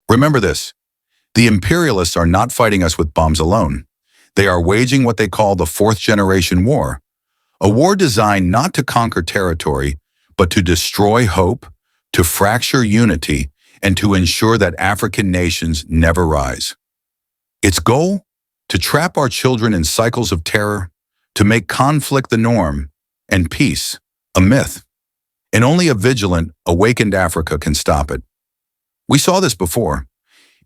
Remember this, the imperialists are not fighting us with bombs alone. They are waging what they call the fourth generation war, a war designed not to conquer territory, but to destroy hope, to fracture unity, and to ensure that African nations never rise. Its goal? To trap our children in cycles of terror, to make conflict the norm, and peace a myth. And only a vigilant, awakened Africa can stop it. We saw this before.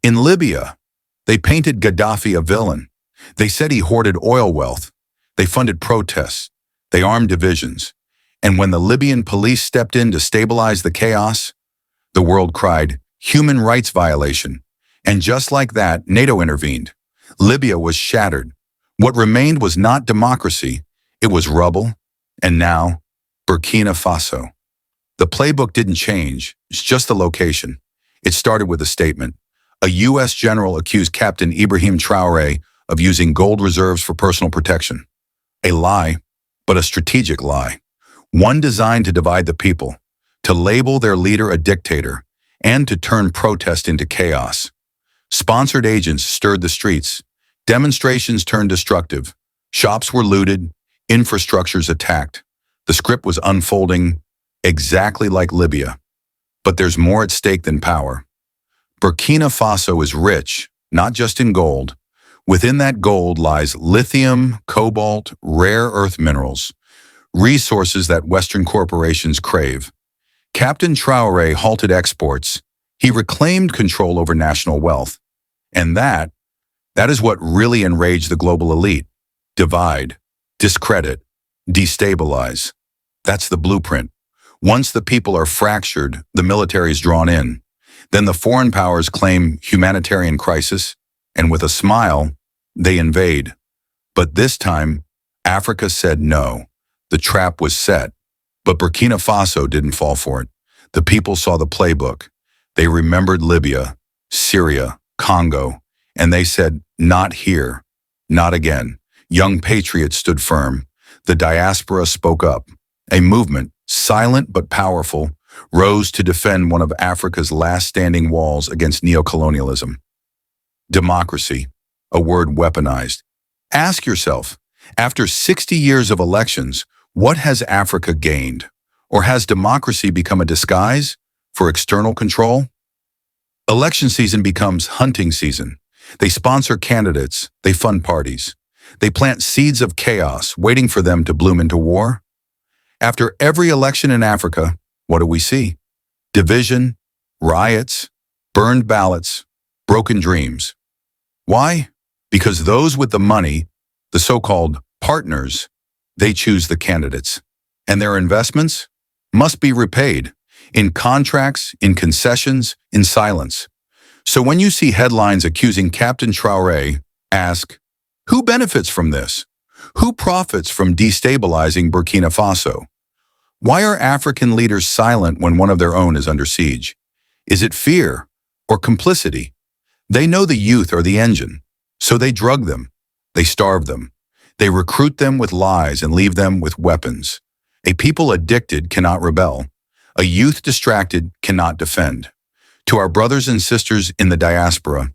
In Libya, they painted Gaddafi a villain. They said he hoarded oil wealth. They funded protests. They armed divisions. And when the Libyan police stepped in to stabilize the chaos, the world cried, human rights violation. And just like that, NATO intervened. Libya was shattered. What remained was not democracy, it was rubble. And now, Burkina Faso. The playbook didn't change, it's just the location. It started with a statement. A U.S. general accused Captain Ibrahim Traoré of using gold reserves for personal protection. A lie, but a strategic lie. One designed to divide the people, to label their leader a dictator, and to turn protest into chaos. Sponsored agents stirred the streets. Demonstrations turned destructive. Shops were looted. Infrastructures attacked. The script was unfolding exactly like Libya. But there's more at stake than power. Burkina Faso is rich, not just in gold. Within that gold lies lithium, cobalt, rare earth minerals, resources that Western corporations crave. Captain Traoré halted exports. He reclaimed control over national wealth. And that is what really enraged the global elite. Divide, discredit, destabilize. That's the blueprint. Once the people are fractured, the military is drawn in. Then the foreign powers claim humanitarian crisis, and with a smile, they invade. But this time, Africa said no. The trap was set. But Burkina Faso didn't fall for it. The people saw the playbook. They remembered Libya, Syria, Congo, and they said, not here, not again. Young patriots stood firm. The diaspora spoke up. A movement, silent but powerful, rose to defend one of Africa's last standing walls against neocolonialism. Democracy, a word weaponized. Ask yourself, after 60 years of elections, what has Africa gained? Or has democracy become a disguise for external control? Election season becomes hunting season. They sponsor candidates, they fund parties. They plant seeds of chaos, waiting for them to bloom into war. After every election in Africa, what do we see? Division, riots, burned ballots, broken dreams. Why? Because those with the money, the so-called partners, they choose the candidates. And their investments must be repaid in contracts, in concessions, in silence. So when you see headlines accusing Captain Traoré, ask, who benefits from this? Who profits from destabilizing Burkina Faso? Why are African leaders silent when one of their own is under siege? Is it fear or complicity? They know the youth are the engine, so they drug them, they starve them, they recruit them with lies and leave them with weapons. A people addicted cannot rebel. A youth distracted cannot defend. To our brothers and sisters in the diaspora,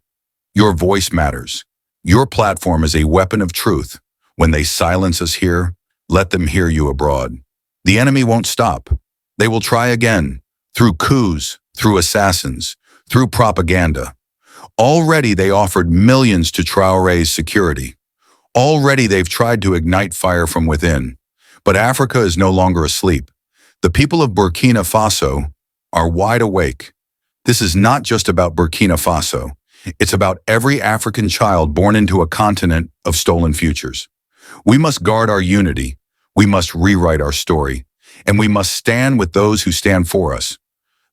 your voice matters. Your platform is a weapon of truth. When they silence us here, let them hear you abroad. The enemy won't stop. They will try again, through coups, through assassins, through propaganda. Already they offered millions to Traoré's security. Already they've tried to ignite fire from within. But Africa is no longer asleep. The people of Burkina Faso are wide awake. This is not just about Burkina Faso. It's about every African child born into a continent of stolen futures. We must guard our unity. We must rewrite our story. And we must stand with those who stand for us.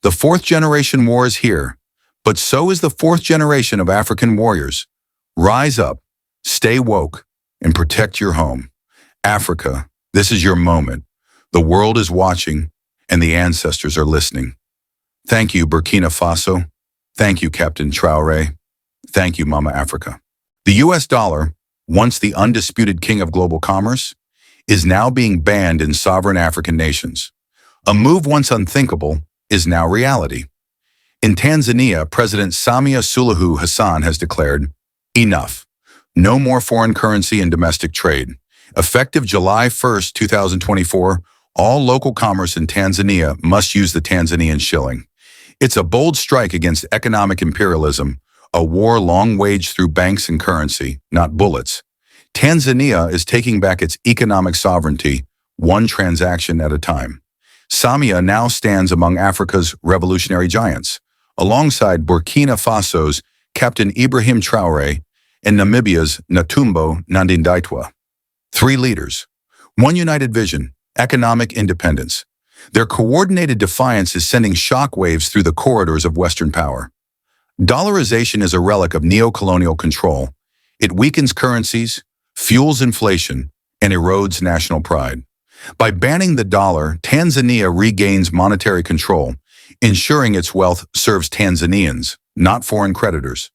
The fourth generation war is here, but so is the fourth generation of African warriors. Rise up, stay woke, and protect your home. Africa, this is your moment. The world is watching, and the ancestors are listening. Thank you, Burkina Faso. Thank you, Captain Traoré. Thank you, Mama Africa. The US dollar, once the undisputed king of global commerce, is now being banned in sovereign African nations. A move once unthinkable is now reality. In Tanzania, President Samia Suluhu Hassan has declared, enough. No more foreign currency in domestic trade. Effective July 1st, 2024, all local commerce in Tanzania must use the Tanzanian shilling. It's a bold strike against economic imperialism, a war long waged through banks and currency, not bullets. Tanzania is taking back its economic sovereignty, one transaction at a time. Samia now stands among Africa's revolutionary giants, alongside Burkina Faso's Captain Ibrahim Traoré and Namibia's Netumbo Nandi-Ndaitwah. Three leaders, one united vision, economic independence. Their coordinated defiance is sending shockwaves through the corridors of Western power. Dollarization is a relic of neocolonial control. It weakens currencies, fuels inflation, and erodes national pride. By banning the dollar, Tanzania regains monetary control, ensuring its wealth serves Tanzanians, not foreign creditors.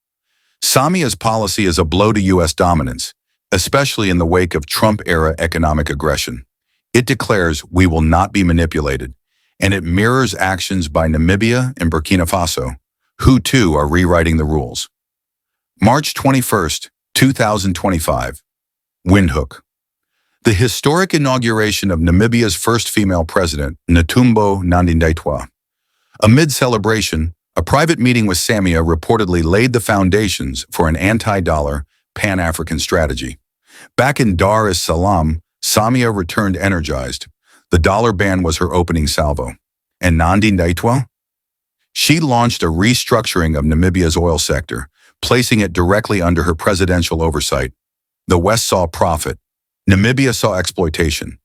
Samia's policy is a blow to U.S. dominance, especially in the wake of Trump-era economic aggression. It declares we will not be manipulated, and it mirrors actions by Namibia and Burkina Faso, who too are rewriting the rules. March 21st, 2025. Windhoek. The historic inauguration of Namibia's first female president, Netumbo Nandi-Ndaitwah. Amid celebration, a private meeting with Samia reportedly laid the foundations for an anti-dollar, pan-African strategy. Back in Dar es Salaam, Samia returned energized. The dollar ban was her opening salvo. And Nandi-Ndaitwah? She launched a restructuring of Namibia's oil sector, placing it directly under her presidential oversight. The West saw profit. Namibia saw exploitation.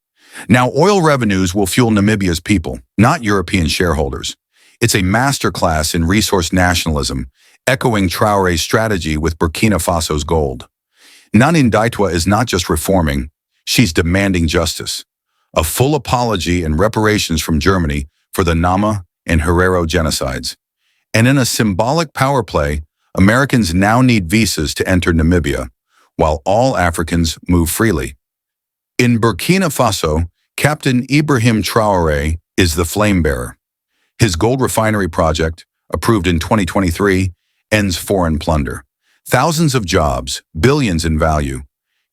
Now oil revenues will fuel Namibia's people, not European shareholders. It's a masterclass in resource nationalism, echoing Traoré's strategy with Burkina Faso's gold. Nandi-Ndaitwah is not just reforming, she's demanding justice. A full apology and reparations from Germany for the Nama and Herero genocides. And in a symbolic power play, Americans now need visas to enter Namibia, while all Africans move freely. In Burkina Faso, Captain Ibrahim Traoré is the flame bearer. His gold refinery project, approved in 2023, ends foreign plunder. Thousands of jobs, billions in value.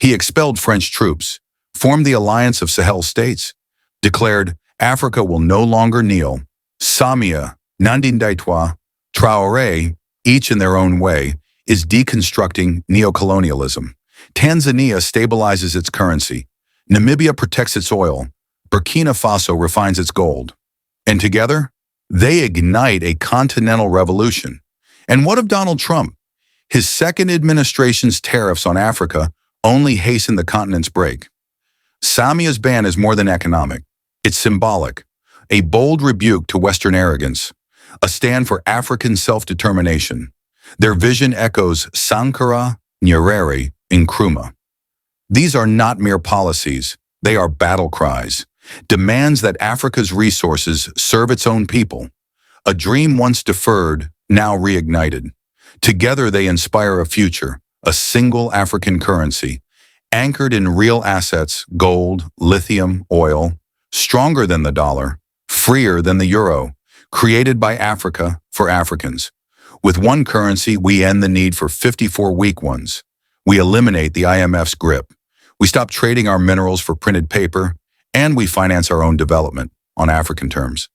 He expelled French troops, formed the Alliance of Sahel States, declared Africa will no longer kneel. Samia, Nandi-Ndaitwah, Traoré, each in their own way, is deconstructing neocolonialism. Tanzania stabilizes its currency. Namibia protects its oil. Burkina Faso refines its gold. And together, they ignite a continental revolution. And what of Donald Trump? His second administration's tariffs on Africa only hasten the continent's break. Samia's ban is more than economic. It's symbolic. A bold rebuke to Western arrogance. A stand for African self-determination. Their vision echoes Sankara, Nyerere, and Nkrumah. These are not mere policies. They are battle cries. Demands that Africa's resources serve its own people. A dream once deferred, now reignited. Together they inspire a future, a single African currency, anchored in real assets, gold, lithium, oil, stronger than the dollar, freer than the euro, created by Africa for Africans. With one currency, we end the need for 54 weak ones. We eliminate the IMF's grip. We stop trading our minerals for printed paper, and we finance our own development on African terms.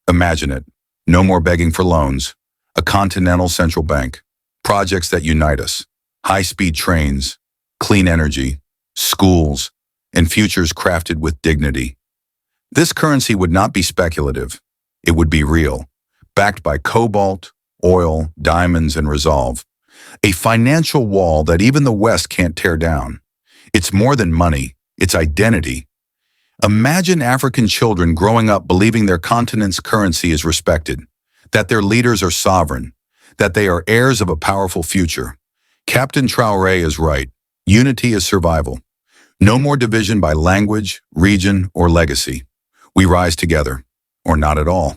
Imagine it. No more begging for loans. A continental central bank. Projects that unite us. High-speed trains, clean energy, schools, and futures crafted with dignity. This currency would not be speculative. It would be real, backed by cobalt, oil, diamonds, and resolve. A financial wall that even the West can't tear down. It's more than money. It's identity. Imagine African children growing up believing their continent's currency is respected, that their leaders are sovereign, that they are heirs of a powerful future. Captain Traoré is right. Unity is survival. No more division by language, region, or legacy. We rise together, or not at all.